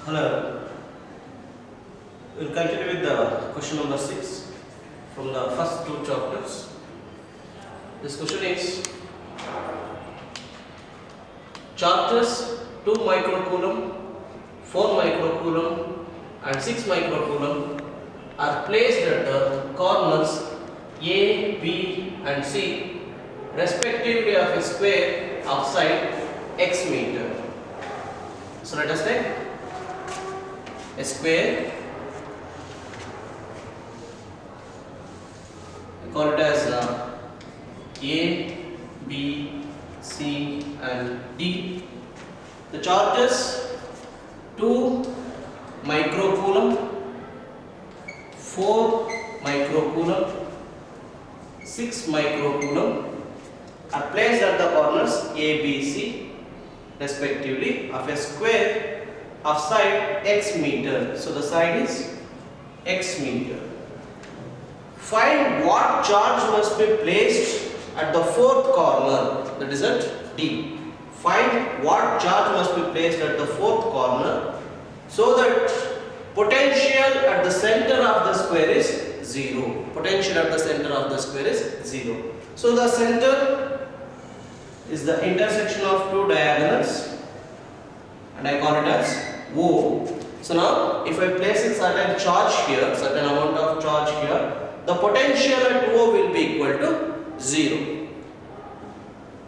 Hello. We will continue with the question number 6 from the first two chapters. This question is charges 2 microcoulomb, 4 microcoulomb and 6 microcoulomb are placed at the corners A, B and C respectively of a square of side x meter. So let us take a square, we call it as A, B, C and D. The charges 2 microcoulomb, 4 microcoulomb, 6 microcoulomb are placed at the corners A, B, C respectively of a square of side x meter. So the side is x meter. Find what charge must be placed at the fourth corner, that is at D. Find what charge must be placed at the fourth corner so that potential at the center of the square is 0. Potential at the center of the square is 0. So the center is the intersection of two diagonals and I call it as O. So now if I place a certain charge here, certain amount of charge here, the potential at O will be equal to 0.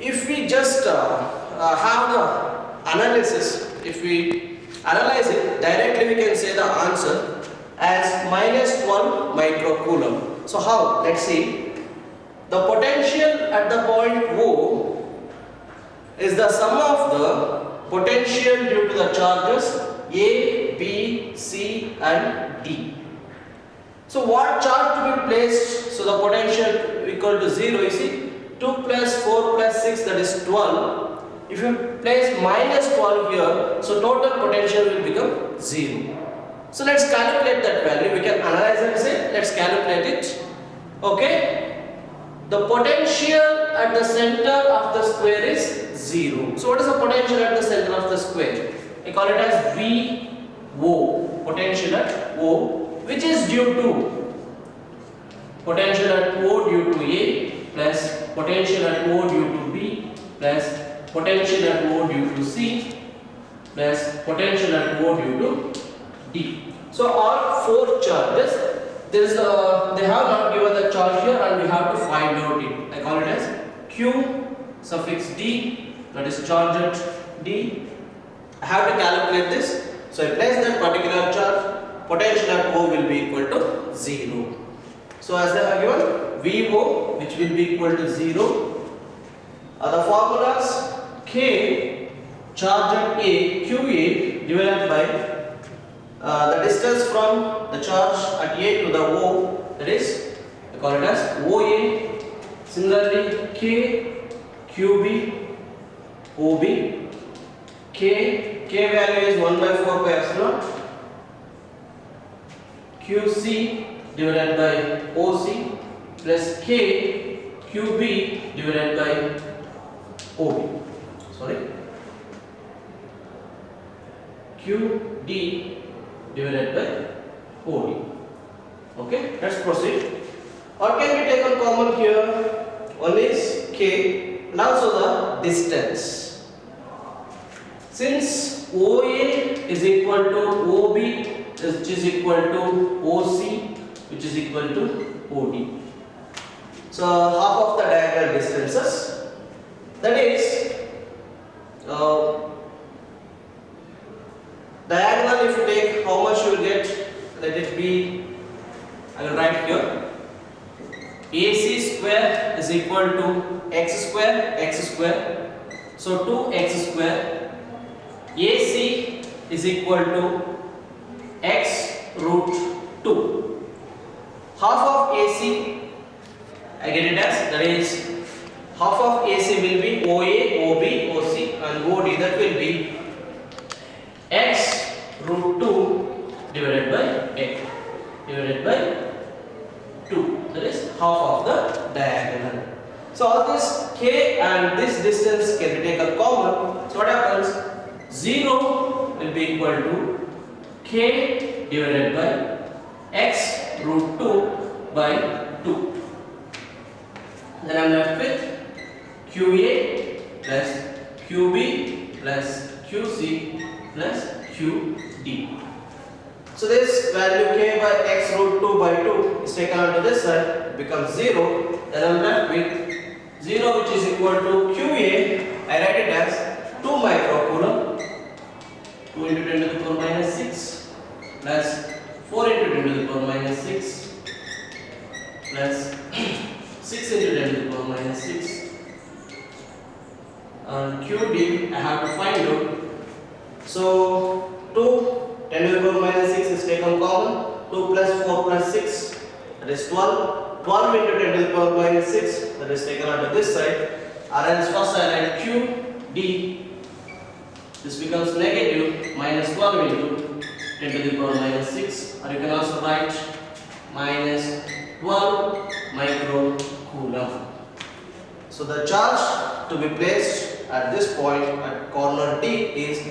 If we just have the analysis, if we analyze it directly, we can say the answer as minus 12 microcoulomb. So how? Let's see. The potential at the point O is the sum of the potential due to the charges A, B, C and D. So what charge to be placed? So the potential equal to 0, you see 2 plus 4 plus 6, that is 12. If you place minus 12 here, so total potential will become 0. So let's calculate that value. We can analyze and say let's calculate it. Okay. The potential at the center of the square is 0. So what is the potential at the center of the square? I call it as VO, potential at O, which is due to potential at O due to A plus potential at O due to B plus potential at O due to C plus potential at O due to D. So all four charges, they have not given the charge here and we have to find out it. I call it as Q suffix D, that is charge at D. I have to calculate this. So I place that particular charge, potential at O will be equal to 0. So as I have given VO, which will be equal to 0, are the formulas K charge at A, QA divided by the distance from the charge at A to the O, that is, I call it as OA. Similarly, K, QB, OB, K value is 1 by 4 pi epsilon, QC divided by OC plus K, QB divided by OB. Sorry, QD divided by OD. Okay, let's proceed. What can be taken common here? One is K and also the distance. Since OA is equal to OB, which is equal to OC, which is equal to OD. So half of the diagonal distances. That is diagonal, if you take, how much you will get? Let it be, I will write here. AC square is equal to x square. So 2x square. AC is equal to x root 2. Half of AC, I get it as, that is, half of AC will be OA, OB, OC and OD, that will be x root 2 divided by x divided by 2, that is half of the diagonal. So all this K and this distance can be taken common. So what happens? 0 will be equal to K divided by X root 2 by 2. Then I am left with QA plus QB plus QC plus QD. So this value K by X root 2 by 2 is taken onto this side, it becomes 0. Then I am left with 0, which is equal to QA. I write it as 2 microcoulomb, 2 into 10 to the power minus 6 plus 4 into 10 to the power minus 6 plus 6 into 10 to the power minus 6. And QD I have to find out. So 2 10 to the power minus 6 is taken common. 2 plus 4 plus 6, that is 12. 12 into 10 to the power minus 6, that is taken onto this side. Or else first I write QD. This becomes negative minus 12 into 10 to the power minus 6. Or you can also write minus 12 microcoulomb. So the charge to be placed at this point at corner D is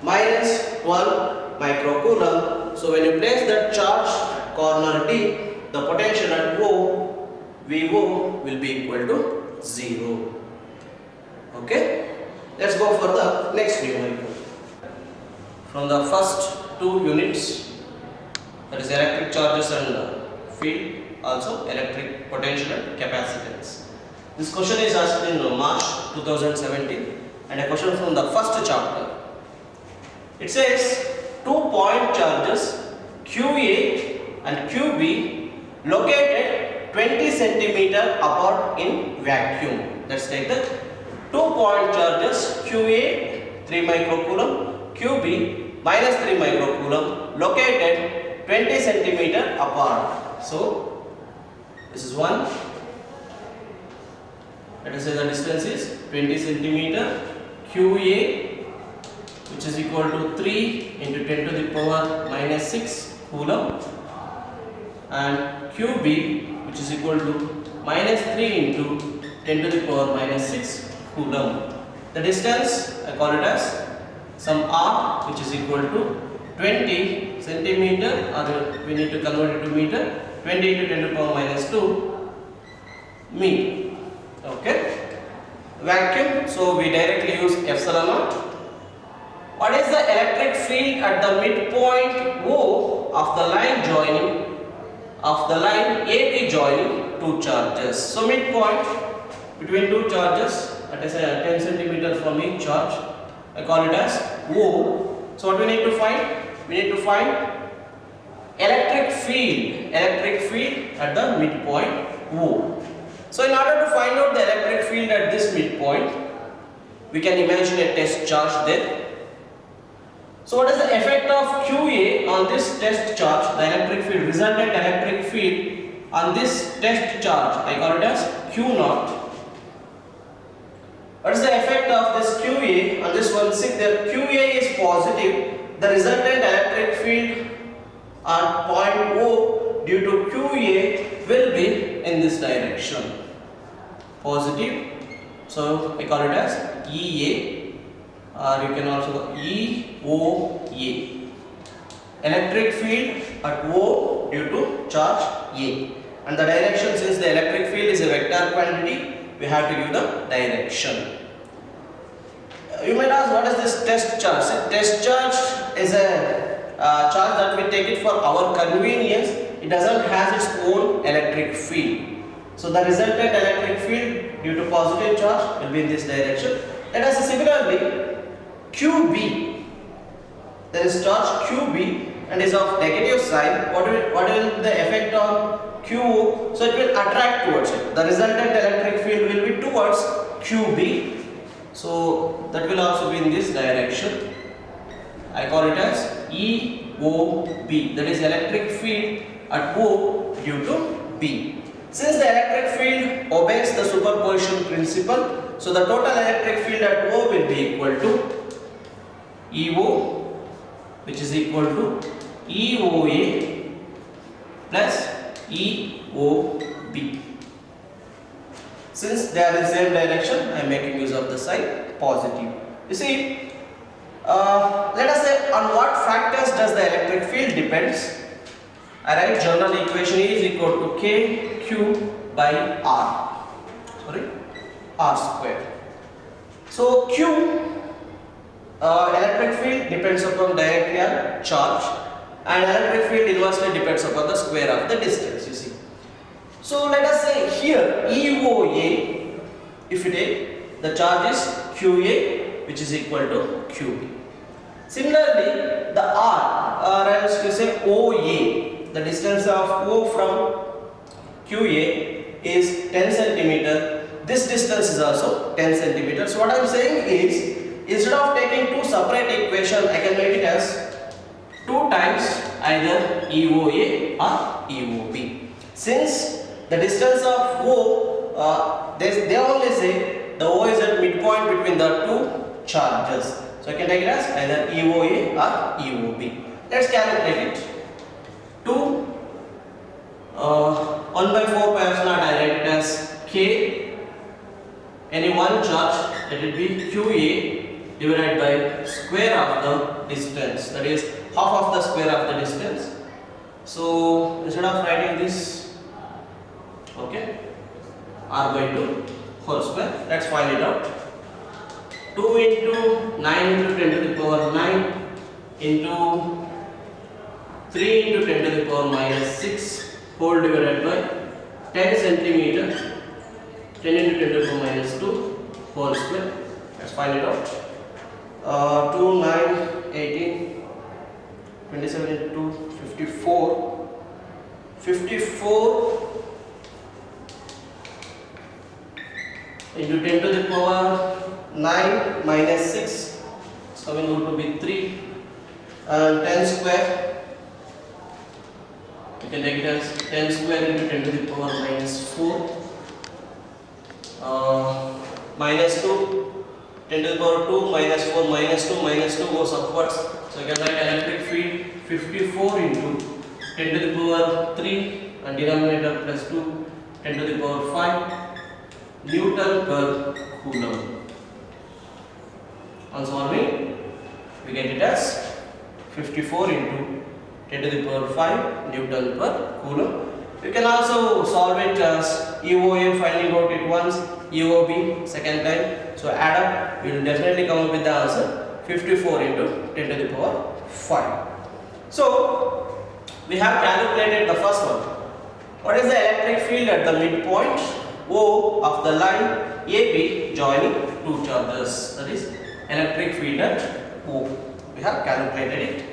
minus 12 microcoulomb. So when you place that charge at corner D, the potential at O, VO will be equal to 0. Okay? Let's go for the next numerical. From the first two units, that is electric charges and field, also electric potential and capacitance. This question is asked in March 2017 and a question from the first chapter. It says 2-point charges QA and QB located 20 centimeter apart in vacuum. Let's take the 2-point charges QA 3 microcoulomb, QB minus 3 microcoulomb located 20 centimeter apart. So this is one. Let us say the distance is 20 centimeter. QA, which is equal to 3 into 10 to the power minus 6 coulomb, and QB, which is equal to minus 3 into 10 to the power minus 6 coulomb. The distance I call it as some R, which is equal to 20 centimeter, or we need to convert it to meter. 20 into 10 to the power minus 2 meter. Okay. Vacuum, so we directly use epsilon naught. What is the electric field at the midpoint O of the line AB joining two charges? So midpoint between two charges, let us say 10 centimeter from each charge, I call it as O. So what we need to find? We need to find electric field at the midpoint O. So in order to find out the electric field at this midpoint, we can imagine a test charge there. So what is the effect of QA on this test charge, the electric field, resultant electric field on this test charge? I call it as Q naught. What is the effect of this QA on this one? See, the QA is positive. The resultant electric field at point O due to QA will be in this direction. Positive. So I call it as EA, or you can also EOA. Electric field at O due to charge A. And the direction, since the electric field is a vector quantity, we have to give the direction. You might ask, what is this test charge? Test charge is a charge that we take it for our convenience. It doesn't have its own electric field. So the resultant electric field due to positive charge will be in this direction. Let us say similarly QB. There is charge QB and is of negative sign. What will the effect on QO? So it will attract towards it. The resultant electric field will be towards QB. So that will also be in this direction. I call it as EOB. That is electric field at O due to B. Since the electric field obeys the superposition principle, so the total electric field at O will be equal to EO, which is equal to EOA plus EOB. Since they are in the same direction, I am making use of the sign positive. You see, Let us say on what factors does the electric field depends. I write general equation is equal to K Q by R. Sorry, R square. So Q electric field depends upon directly on charge, and electric field inversely depends upon the square of the distance, you see. So let us say here EOA, if you take, the charge is QA, which is equal to QB. Similarly, the R, or else you say OA, the distance of O from QA is 10 centimeter. This distance is also 10 centimeter. So what I am saying is, instead of taking two separate equations, I can make it as 2 times either EOA or EOB. Since the distance of O, they only say the O is at midpoint between the two charges. So I can take it as either EOA or EOB. Let's calculate it. 2 1 by 4 pi epsilon, I write it as K, any one charge, that will be QA divided by square of the distance, that is half of the square of the distance. So instead of writing this, okay, R by 2 whole square, let's find it out. 2 into 9 into 10 to the power 9 into 3 into 10 to the power minus 6 whole divided by 10 centimeter, 10 into 10 to the power minus 2 whole square. Let's find it out. 2, 9, 18, 27 into 54, 54 into 10 to the power 9 minus 6, it's coming out to be 3, and 10 square, you can take it as 10 square into 10 to the power minus 4, minus 2, 10 to the power 2 minus 4 minus 2 goes upwards. So you can write electric field 54 into 10 to the power 3 and denominator plus 2, 10 to the power 5 Newton per Coulomb. On solving, we get it as 54 into 10 to the power 5 Newton per Coulomb. You can also solve it as EOA, finding out it once, EOB second time. So add up, we will definitely come up with the answer 54 into 10 to the power 5. So we have calculated the first one. What is the electric field at the midpoint O of the line AB joining two charges? That is electric field at O. We have calculated it,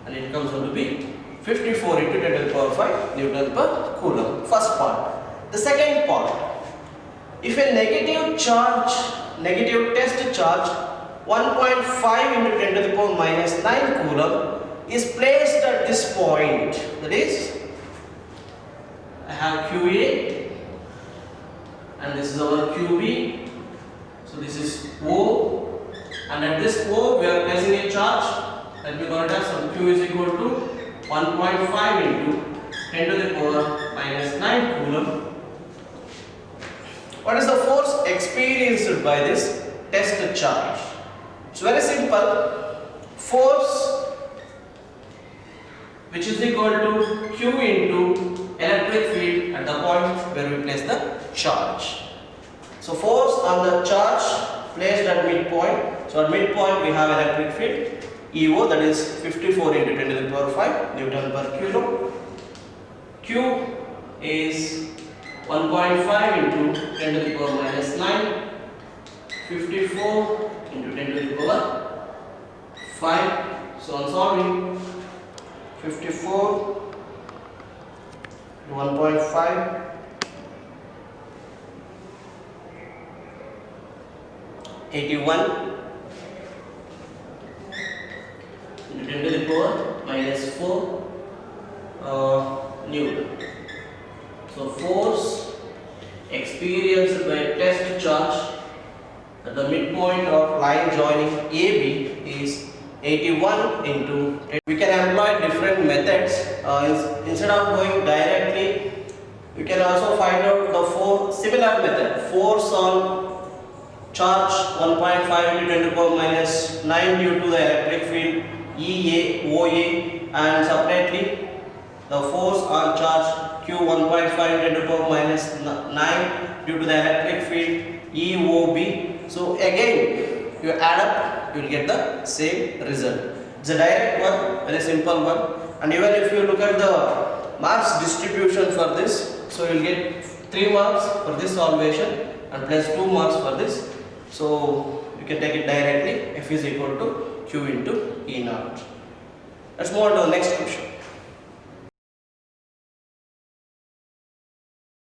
and it comes out to be 54 into 10 to the power 5 Newton per Coulomb. First part. The second part. If a negative charge, negative test charge 1.5 into 10 to the power minus 9 Coulomb is placed at this point, that is, I have QA and this is our QB. So this is O, and at this O we are placing a charge. Let me call it as some Q is equal to 1.5 into 10 to the power minus 9 Coulomb. What is the force experienced by this test charge? It's very simple. Force, which is equal to Q into electric field at the point where we place the charge. So force on the charge placed at midpoint. So at midpoint we have electric field EO, that is 54 into 10 to the power 5 Newton per Coulomb. Q is 1.5 into 10 to the power minus 9, 54 into 10 to the power 5. So on solving, 54 1.5 81 into 10 to the power minus 4 Newton. So force experienced by test charge at the midpoint of line joining AB is 81 into 10. We can employ different methods. Instead of going directly, we can also find out the similar method, force on charge 1.5 into 10 to the power minus 9 due to the electric field EA, OA, and separately the force on charge Q 1.5 into 10 to the power minus 9 due to the electric field EOB. So again you add up, you will get the same result. It's a direct one, very simple one. And even if you look at the marks distribution for this, so you will get 3 marks for this solvation and plus 2 marks for this. So you can take it directly, F is equal to Q into E naught. Let's move on to the next question.